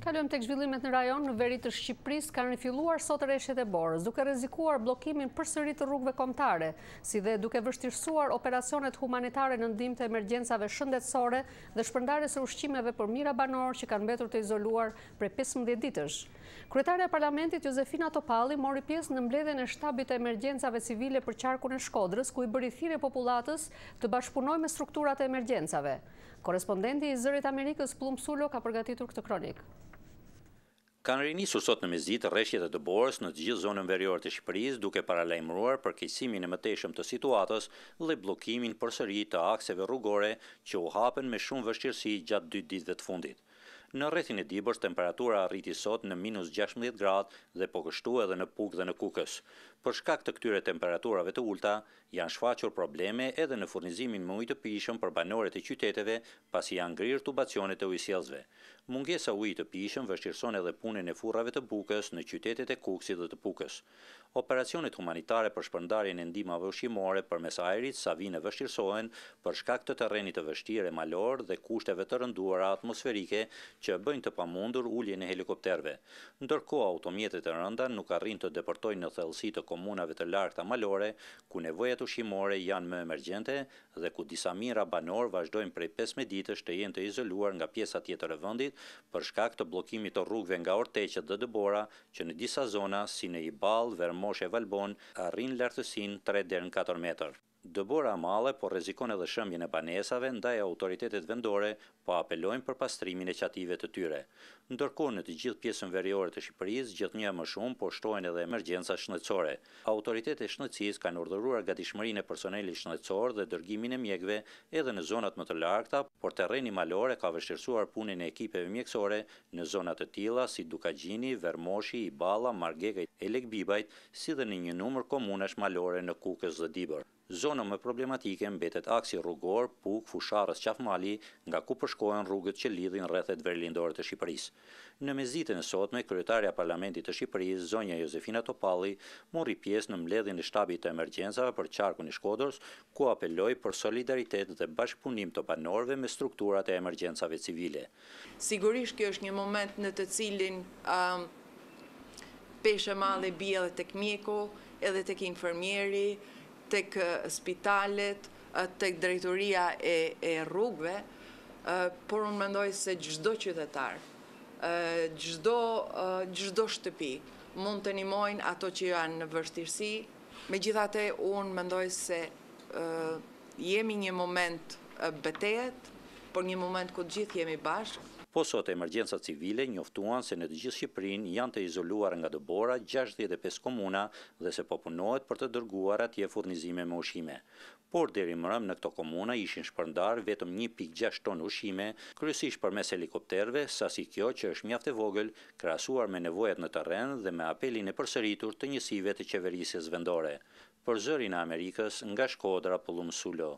Kalojmë tek zhvillimet në rajon. Në veri të Shqipërisë kanë rifilluar sot rreshtet e Borës, duke rrezikuar bllokimin përsëri të rrugëve kombëtare, si dhe duke vështirësuar operacionet humanitare në ndihmë të emergjencave shëndetësore dhe shpërndarjes së ushqimeve për mijëra banorë që kanë mbetur të izoluar prej 15 ditësh. Kryetaria e Parlamentit Jozefina Topalli mori pjesë në mbledhjen e shtabit të emergjencave civile për qarkun e Shkodrës, ku i bëri thirrje popullatës të bashkëpunojë me strukturat e emergjencave. Korespondenti i Zërit Amerikës Plum Sulo ka përgatitur këtë kronik. Kanë rinisur sot në mesditë rreshtet e Borës në të gjithë zonën veriore të Shqipërisë, duke paralajmëruar përkeqësimin e mëtejshëm të situatës dhe bllokimin përsëri të akseve rrugore që u hapen me shumë vështirësi gjatë 2 ditëve të fundit. Në rrethin e Dibrës temperatura arriti sot në -16 gradë dhe po kështu edhe në Pukë dhe në Kukës. Për shkak të këtyre temperaturave të ulta, janë shfaqur probleme edhe në furnizimin me ujë të pijshëm për banorët e qyteteve, pasi janë ngrirë tubacionet e ujësjellsve. Mungesa e ujit të pijshëm vështirëson edhe punën e furrave të bukës në qytetet e Kukësit dhe të Pukës. Operacionet humanitare për shpërndarjen e ndihmave ushqimore përmes ajrit sa vijnë vështirësohen për shkak të terrenit të vështirë malor dhe kushteve të rënduara atmosferike që bëjnë të pamundur uljen e helikopterëve. Ndërkohë automjetet e rënda nuk arrin të deportojnë në thellësi të komunave të largta malore, ku nevojat ushqimore janë më emergjente dhe ku disa mijëra banor vazhdojnë prej 15 ditësh të jenë të izoluar nga pjesa tjetër e vendit për shkak të bllokimit të rrugëve nga Orteqet dhe Dëbora, që në disa zona si në Iball, Vermosh e Valbon arrin lartësinë 3 deri në 4 metër. Dëbora e Madhe po rrezikon edhe shëmbjen e banesave ndaj autoritetet vendore, po apelojnë për pastrimin e qative të tyre. Ndërkohë në të gjithë pjesën veriore të Shqipërisë, gjithnjë më shumë po shtohen edhe emergjenca shëndetësore. Autoritetet e shëndetësisë kanë urdhëruar gatishmërinë e personelit shëndetësor dhe dërgimin e mjekëve edhe në zonat më të largta, por terreni malor ka vështirësuar punën e ekipeve mjekësore në zona të tilla si Dukagjini, Vermoshi, Iballa, Margega e Lekbibajt, si dhe në një numër komunash malore në Kukës dhe Dibër. Zona më problematike mbetet aksi rrugor Puk, Fusharës, Qafmali, nga ku përshkohen rrugët që lidhin rrethet verilindore të Shqipërisë. Në mesditën e sotme, kryetaria e Parlamentit të Shqipërisë, zonja Jozefina Topalli, mori pjesë në mbledhjen e shtabit të emergjencave për qarkun e Shkodrës, ku apeloi për solidaritet dhe bashkëpunim të banorëve me strukturat e emergjencave civile. Sigurisht kjo është një moment në të cilin peshë e madhe bie edhe tek mjeku, edhe tek infermieri, tek spitalet, tek drejtoria e rrugëve, por unë mendoj se çdo qytetar, çdo shtëpi mund të ndihmojnë ato që janë në vështirësi. Megjithatë, unë mendoj se jemi një moment betejët, por një moment ku të gjithë jemi bashkë. Po sot emergjenca civile njoftuan se në të gjithë Shqipërinë janë të izoluar nga Dëbora 65 komuna dhe se po punohet për të dërguar atje furnizime me ushqime. Por deri mbrëm në këto komuna ishin shpërndar vetëm 1,6 ton ushqime, kryesisht përmes helikopterëve, sasi kjo që është mjaft e vogël krahasuar me nevojat në terren dhe me apelin e përsëritur të njësive të qeverisjes vendore. Për Zërin e Amerikës, nga Shkodra, Plum Sulo.